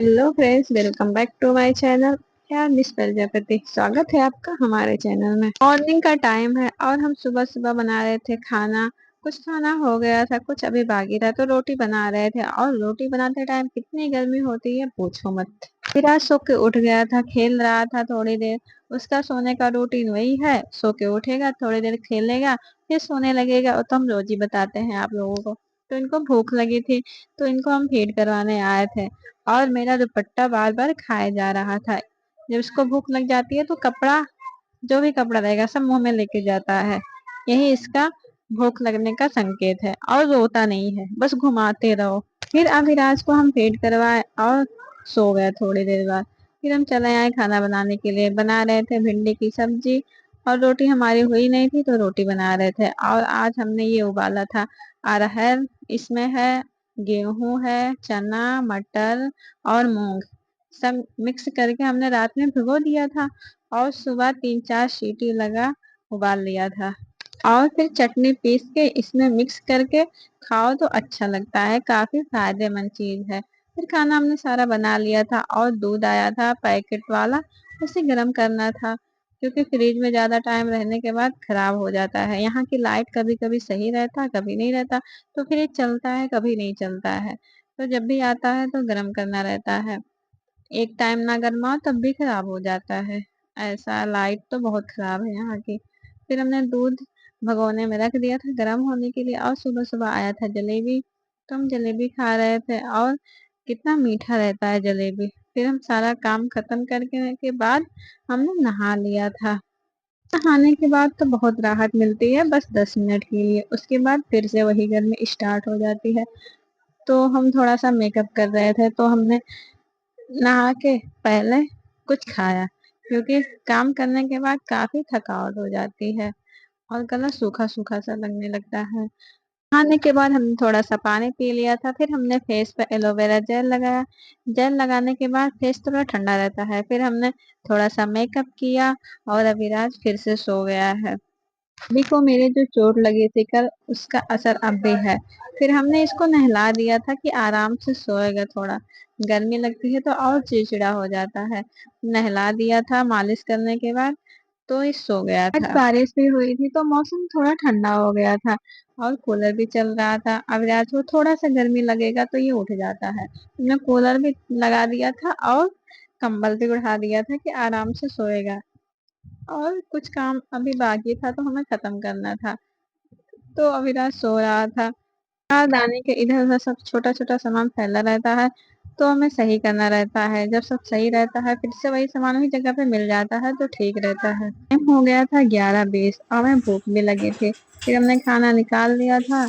Hello friends, welcome back to my channel. यार miss Prajapati, स्वागत है आपका हमारे चैनल में। मॉर्निंग का टाइम है और हम सुबह सुबह बना रहे थे खाना। कुछ खाना हो गया था, कुछ अभी बाकी था, तो रोटी बना रहे थे। और रोटी बनाते टाइम कितनी गर्मी होती है, पूछो मत। फिर आज सो के उठ गया था, खेल रहा था थोड़ी देर। उसका सोने का रूटीन वही है, सो के उठेगा, थोड़ी देर खेलेगा, फिर सोने लगेगा। और तो हम रोज ही बताते हैं आप लोगों को। तो इनको भूख लगी थी, तो इनको हम फीड करवाने आए थे। और मेरा दुपट्टा बार बार खाया जा रहा था। जब उसको भूख लग जाती है तो कपड़ा, जो भी कपड़ा रहेगा सब मुंह में लेके जाता है। यही इसका भूख लगने का संकेत है। और रोता नहीं है, बस घुमाते रहो। फिर अभिराज को हम फेड करवाए और सो गया थोड़ी देर बाद। फिर हम चले आए खाना बनाने के लिए। बना रहे थे भिंडी की सब्जी, और रोटी हमारी हुई नहीं थी तो रोटी बना रहे थे। और आज हमने ये उबाला था अरहर, इसमें है गेहूं, है चना, मटर और मूंग, सब मिक्स करके हमने रात में भिगो दिया था। और सुबह 3-4 सीटी लगा उबाल लिया था। और फिर चटनी पीस के इसमें मिक्स करके खाओ तो अच्छा लगता है, काफी फायदेमंद चीज है। फिर खाना हमने सारा बना लिया था और दूध आया था पैकेट वाला, उसे गर्म करना था। क्योंकि फ्रिज में ज्यादा टाइम रहने के बाद खराब हो जाता है। यहाँ की लाइट कभी कभी सही रहता, कभी नहीं रहता। तो फ्रिज चलता है, कभी नहीं चलता है। तो जब भी आता है तो गर्म करना रहता है। एक टाइम ना गर्माओ तब भी खराब हो जाता है। ऐसा लाइट तो बहुत खराब है यहाँ की। फिर हमने दूध भगोने में रख दिया था गर्म होने के लिए। और सुबह सुबह आया था जलेबी, तो हम जलेबी खा रहे थे। और कितना मीठा रहता है जलेबी। फिर हम सारा काम खत्म करके के बाद हमने नहा लिया था। नहाने के बाद तो बहुत राहत मिलती है, बस 10 मिनट के लिए। उसके बाद फिर से वही गर्मी स्टार्ट हो जाती है। तो हम थोड़ा सा मेकअप कर रहे थे, तो हमने नहा के पहले कुछ खाया। क्योंकि काम करने के बाद काफी थकावट हो जाती है और गला सूखा सूखा सा लगने लगता है। नहाने के बाद हमने थोड़ा सा पानी पी लिया था। फिर हमने फेस पे एलोवेरा जेल लगाया। जेल लगाने के बाद फेस थोड़ा ठंडा रहता है। फिर हमने थोड़ा सा मेकअप किया और अविराज फिर से सो गया है। अभी को मेरे जो चोट लगी थी कल, उसका असर अब भी है। फिर हमने इसको नहला दिया था कि आराम से सोएगा। थोड़ा गर्मी लगती है तो और चिड़चिड़ा हो जाता है। नहला दिया था मालिश करने के बाद, तो ये सो गया था। आज बारिश भी हुई थी तो मौसम थोड़ा ठंडा हो गया था। और कूलर भी चल रहा था। अब रात को थोड़ा सा गर्मी लगेगा तो ये उठ जाता है। हमने कूलर भी लगा दिया था और कंबल भी उड़ा दिया था कि आराम से सोएगा। और कुछ काम अभी बाकी था तो हमें खत्म करना था। तो अविनाश सो रहा था। दाने के इधर उधर सब छोटा छोटा सामान फैला रहता है, तो हमें सही करना रहता है। जब सब सही रहता है फिर से वही सामान वही जगह पे मिल जाता है तो ठीक रहता है। टाइम हो गया था 11:20 और हमें भूख भी लगी थी। फिर हमने खाना निकाल लिया था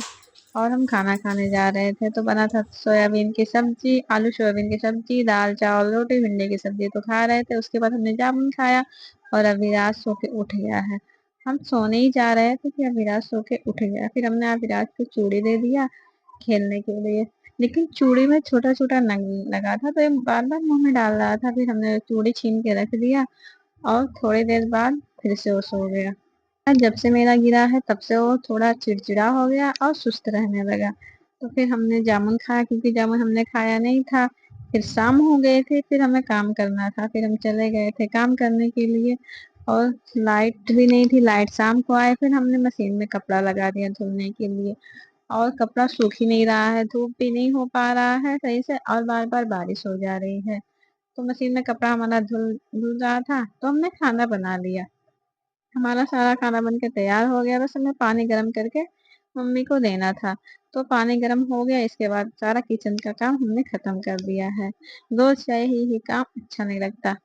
और हम खाना खाने जा रहे थे। तो बना था सोयाबीन की सब्जी, आलू सोयाबीन की सब्जी, दाल चावल रोटी भिंडी की सब्जी तो खा रहे थे। उसके बाद हमने जामुन खाया और अविराज सो के उठ गया है। हम सोने ही जा रहे थे कि अविराज सो के उठ गया। फिर हमने अविराज को चूड़ी दे दिया खेलने के लिए। लेकिन चूड़ी में छोटा छोटा नंग लगा था तो ये बार बार मुंह में डाल रहा था। फिर हमने चूड़ी छीन के रख दिया और थोड़ी देर बाद फिर से वो सो गया। जब से मेरा गिरा है तब से वो थोड़ा चिड़चिड़ा हो गया और सुस्त रहने लगा। तो फिर हमने जामुन खाया, क्योंकि जामुन हमने खाया नहीं था। फिर शाम हो गए थे, फिर हमें काम करना था। फिर हम चले गए थे काम करने के लिए। और लाइट भी नहीं थी, लाइट शाम को आए। फिर हमने मशीन में कपड़ा लगा दिया धुलने के लिए। और कपड़ा सूख ही नहीं रहा है, धूप भी नहीं हो पा रहा है सही से, और बार बार बारिश हो जा रही है। तो मशीन में कपड़ा हमारा धुल धुल रहा था तो हमने खाना बना लिया। हमारा सारा खाना बन के तैयार हो गया, बस हमें पानी गर्म करके मम्मी को देना था। तो पानी गर्म हो गया, इसके बाद सारा किचन का काम हमने खत्म कर दिया है। रोज यही काम अच्छा नहीं लगता,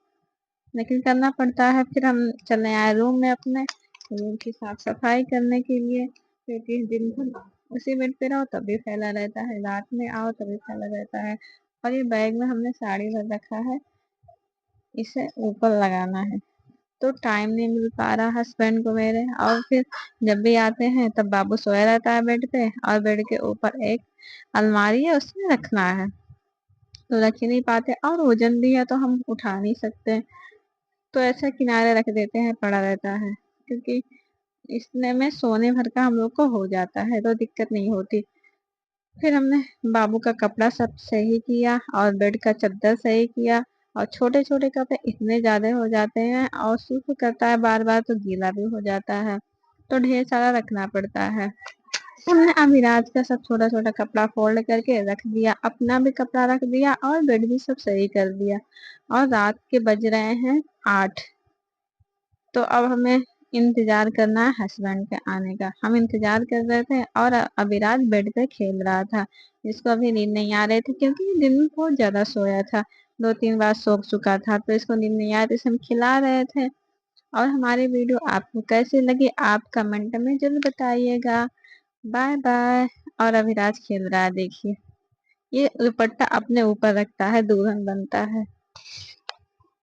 लेकिन करना पड़ता है। फिर हम चले आए रूम में अपने, रूम की साफ सफाई करने के लिए। क्योंकि दिन भर उसी बेड पे रहो तभी फैला रहता है, रात में आओ तभी फैला रहता है। और ये बैग में हमने साड़ी भर रखा है, इसे ऊपर लगाना है। तो टाइम नहीं मिल पा रहा हस्बैंड को मेरे। और फिर जब भी आते हैं तब बाबू सोया रहता है बेड पे, और बेड के ऊपर एक अलमारी है उसमें रखना है, तो रख ही नहीं पाते। और वजन भी है तो हम उठा नहीं सकते, तो ऐसा किनारे रख देते हैं, पड़ा रहता है। क्योंकि इसने में सोने भर का हम लोग को हो जाता है तो दिक्कत नहीं होती। फिर हमने बाबू का कपड़ा सब सही किया और बेड का चद्दर सही किया। और छोटे छोटे कपड़े इतने ज्यादा हो जाते हैं और सूख करता है बार बार, तो गीला भी हो जाता है, तो ढेर सारा रखना पड़ता है। हमने अभिराज का सब छोटा छोटा कपड़ा फोल्ड करके रख दिया, अपना भी कपड़ा रख दिया और बेड भी सब सही कर दिया। और रात के बज रहे हैं 8। तो अब हमें इंतजार करना है हस्बैंड के आने का। हम इंतजार कर रहे थे और अभिराज बेड पे खेल रहा था। इसको अभी नींद नहीं आ रही थी क्योंकि ये दिन में बहुत ज्यादा सोया था, 2-3 बार सो चुका था, तो इसको नींद नहीं आ रही थी, इसे हम खिला रहे थे। और हमारी वीडियो आपको कैसी लगी आप कमेंट में जरूर बताइएगा। Bye bye. और अभिराज खेल रहा है, देखिए ये दुपट्टा अपने ऊपर रखता है, दुल्हन बनता है।